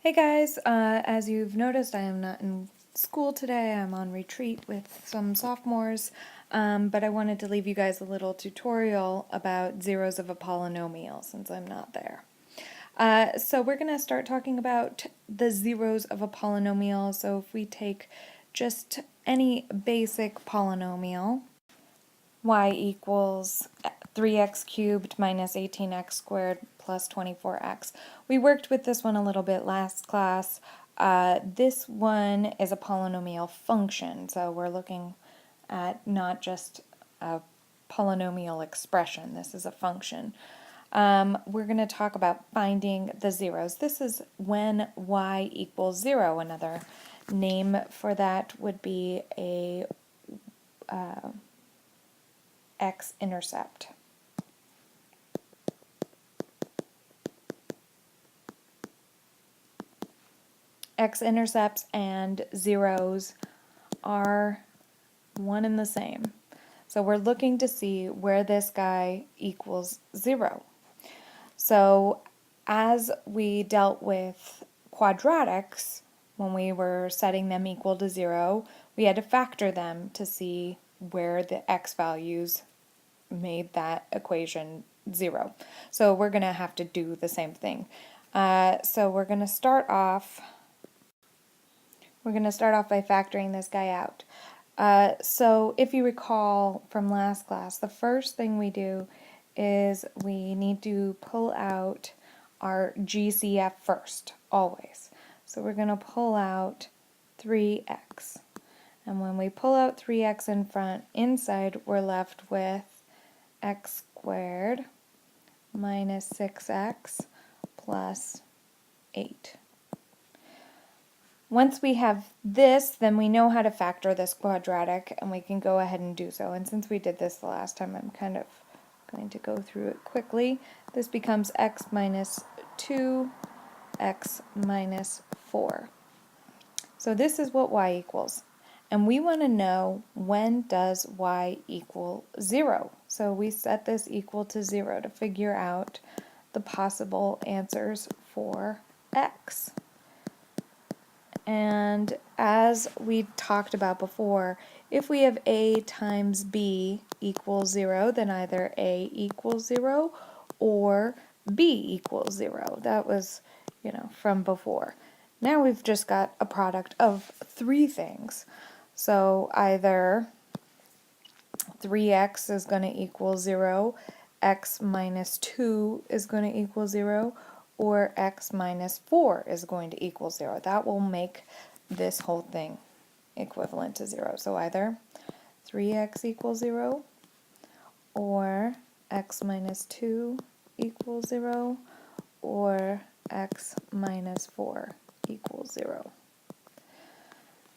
Hey guys, as you've noticed, I am not in school today. I'm on retreat with some sophomores, but I wanted to leave you guys a little tutorial about zeros of a polynomial since I'm not there. So we're going to start talking about the zeros of a polynomial. So if we take just any basic polynomial, y equals 3x cubed minus 18x squared plus 24x. We worked with this one a little bit last class. This one is a polynomial function, so we're looking at not just a polynomial expression. This is a function. We're going to talk about finding the zeros. This is when y equals 0. Another name for that would be a x-intercept. X-intercepts and zeros are one and the same. So we're looking to see where this guy equals 0. So as we dealt with quadratics, when we were setting them equal to 0, we had to factor them to see where the x values made that equation 0. So we're going to have to do the same thing. So we're going to start off by factoring this guy out. So if you recall from last class, the first thing we do is we need to pull out our GCF first, always. So we're going to pull out 3x. And when we pull out 3x in front, inside we're left with x squared minus 6x plus 8. Once we have this, then we know how to factor this quadratic, and we can go ahead and do so. And since we did this the last time, I'm kind of going to go through it quickly. This becomes x minus 2, x minus 4. So this is what y equals. And we want to know, when does y equal 0? So we set this equal to 0 to figure out the possible answers for x. And as we talked about before, if we have a times b equals 0, then either a equals 0 or b equals 0. That was, from before. Now we've just got a product of three things. So either 3x is going to equal 0, x minus 2 is going to equal 0, or x minus 4 is going to equal 0. That will make this whole thing equivalent to 0. So either 3x equals 0, or x minus 2 equals 0, or x minus 4 equals 0.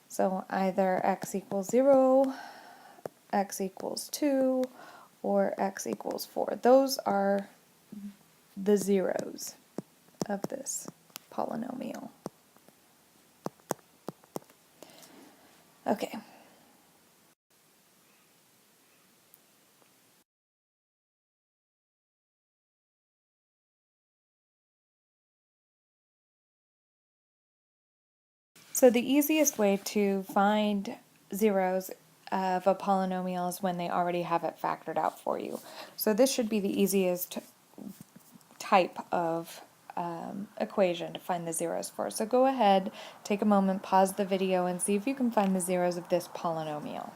So either x equals 0, x equals 2, or x equals 4. Those are the zeros of this polynomial. Okay. So the easiest way to find zeros of a polynomial is when they already have it factored out for you. So this should be the easiest type of equation to find the zeros for. So go ahead, take a moment, pause the video, and see if you can find the zeros of this polynomial.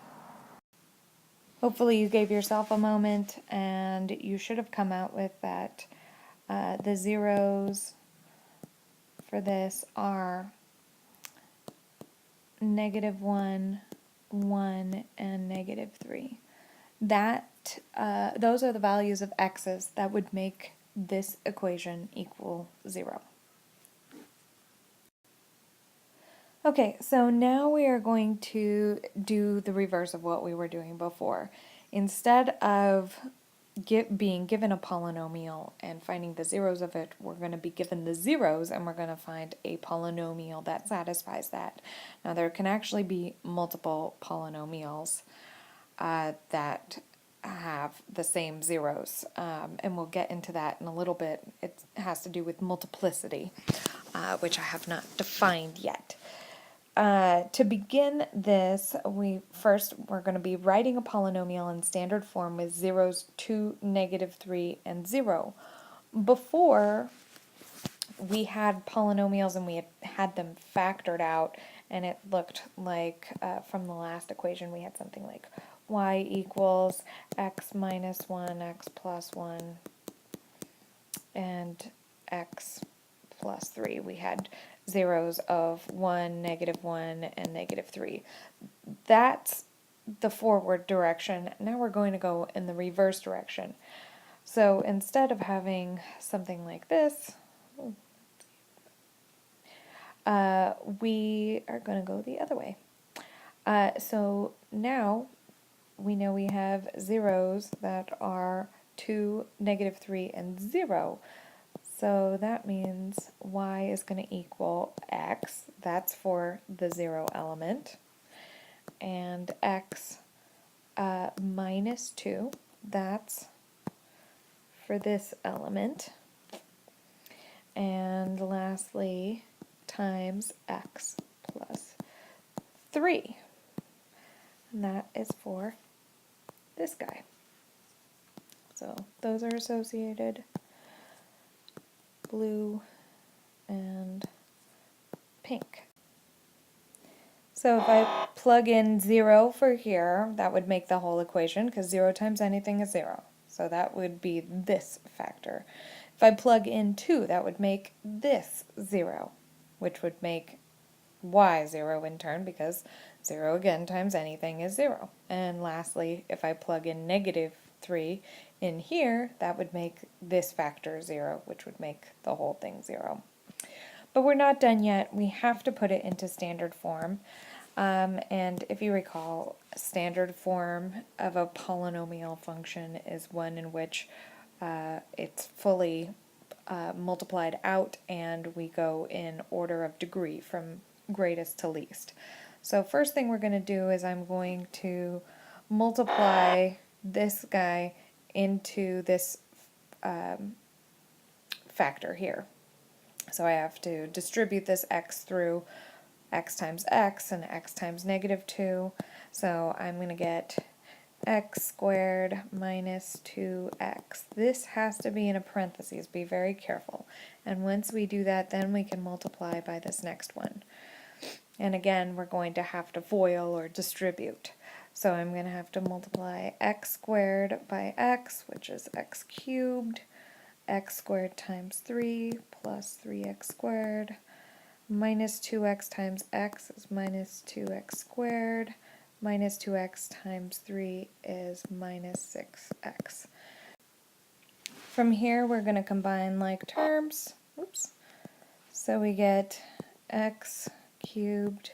Hopefully you gave yourself a moment, and you should have come out with that the zeros for this are -1, 1, and -3. Those are the values of x's that would make this equation equal 0. Okay, so now we are going to do the reverse of what we were doing before. Instead of being given a polynomial and finding the zeros of it, we're going to be given the zeros and we're going to find a polynomial that satisfies that. Now there can actually be multiple polynomials that have the same zeros, and we'll get into that in a little bit. It has to do with multiplicity, which I have not defined yet. To begin this, we're going to be writing a polynomial in standard form with zeros 2, -3, and 0. Before, we had polynomials and we had them factored out, and it looked like, from the last equation, we had something like y equals x minus 1, x plus 1, and x plus 3. We had zeros of 1, -1, and -3. That's the forward direction. Now we're going to go in the reverse direction. So instead of having something like this, we are going to go the other way. So now we know we have zeros that are 2, -3, and 0. So that means y is going to equal x, that's for the 0 element, and x minus 2, that's for this element, and lastly times x plus 3, and that is for this guy. So those are associated, blue and pink. So if I plug in 0 for here, that would make the whole equation, because 0 times anything is 0. So that would be this factor. If I plug in 2, that would make this 0, which would make y 0 in turn, because 0 again times anything is 0. And lastly, if I plug in -3 in here, that would make this factor 0, which would make the whole thing 0. But we're not done yet. We have to put it into standard form. And if you recall, standard form of a polynomial function is one in which it's fully multiplied out, and we go in order of degree from greatest to least. So first thing we're going to do is I'm going to multiply this guy into this factor here. So I have to distribute this x through x times x and x times -2. So I'm going to get x squared minus 2x. This has to be in a parentheses. Be very careful. And once we do that, then we can multiply by this next one. And again, we're going to have to FOIL or distribute. So I'm going to have to multiply x squared by x, which is x cubed, x squared times 3 plus 3x squared, minus 2x times x is minus 2x squared, minus 2x times 3 is minus 6x. From here, we're going to combine like terms. Oops. So we get x cubed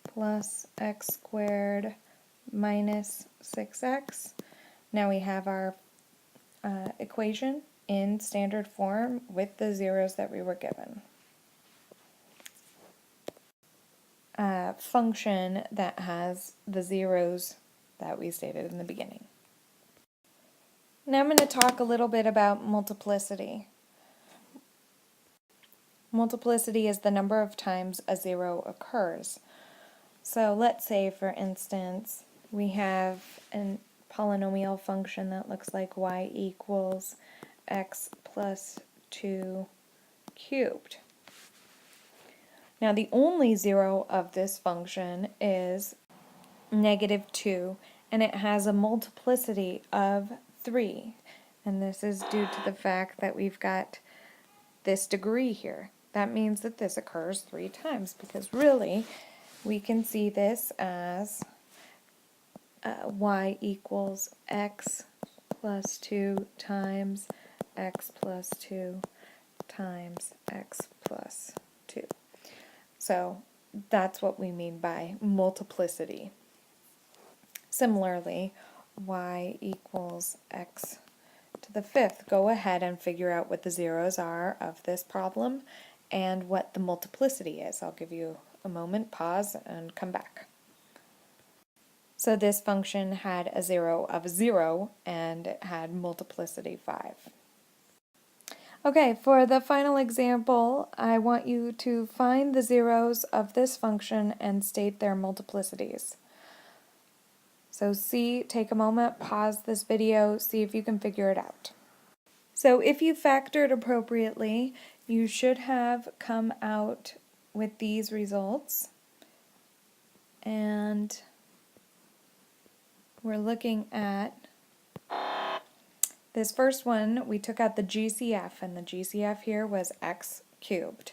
plus x squared minus 6x. Now we have our equation in standard form with the zeros that we were given. Function that has the zeros that we stated in the beginning. Now I'm going to talk a little bit about multiplicity. Multiplicity is the number of times a zero occurs. So let's say, for instance, we have a polynomial function that looks like y equals x plus 2 cubed. Now the only zero of this function is -2, and it has a multiplicity of 3. And this is due to the fact that we've got this degree here. That means that this occurs 3 times, because really we can see this as y equals x plus 2 times x plus 2 times x plus 2. So that's what we mean by multiplicity. Similarly, y equals x to the 5th. Go ahead and figure out what the zeros are of this problem and what the multiplicity is. I'll give you a moment, pause, and come back. So this function had a 0 of 0 and it had multiplicity 5. Okay, for the final example, I want you to find the zeros of this function and state their multiplicities. So take a moment, pause this video, see if you can figure it out. So if you factored appropriately, you should have come out with these results. And we're looking at this first one. We took out the GCF, and the GCF here was x cubed.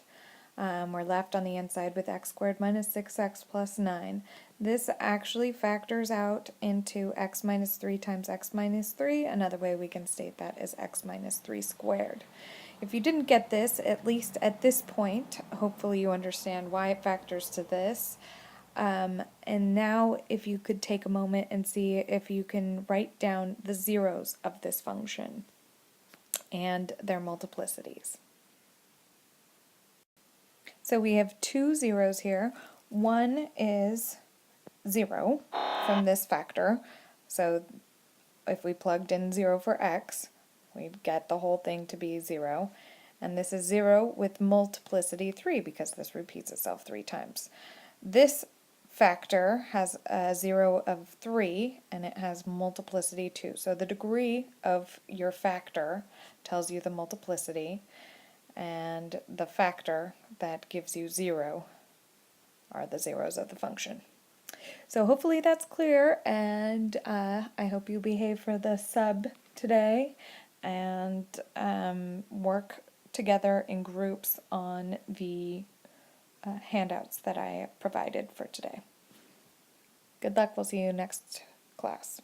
We're left on the inside with x squared minus 6x plus 9. This actually factors out into x minus 3 times x minus 3. Another way we can state that is x minus 3 squared. If you didn't get this, at least at this point, hopefully you understand why it factors to this. And now if you could take a moment and see if you can write down the zeros of this function and their multiplicities. So we have two zeros here. One is 0 from this factor. So if we plugged in 0 for x, we'd get the whole thing to be 0. And this is 0 with multiplicity 3 because this repeats itself 3 times. This factor has a 0 of 3 and it has multiplicity 2. So the degree of your factor tells you the multiplicity, and the factor that gives you 0 are the zeros of the function. So hopefully that's clear, and I hope you behave for the sub today and work together in groups on the handouts that I provided for today. Good luck. We'll see you next class.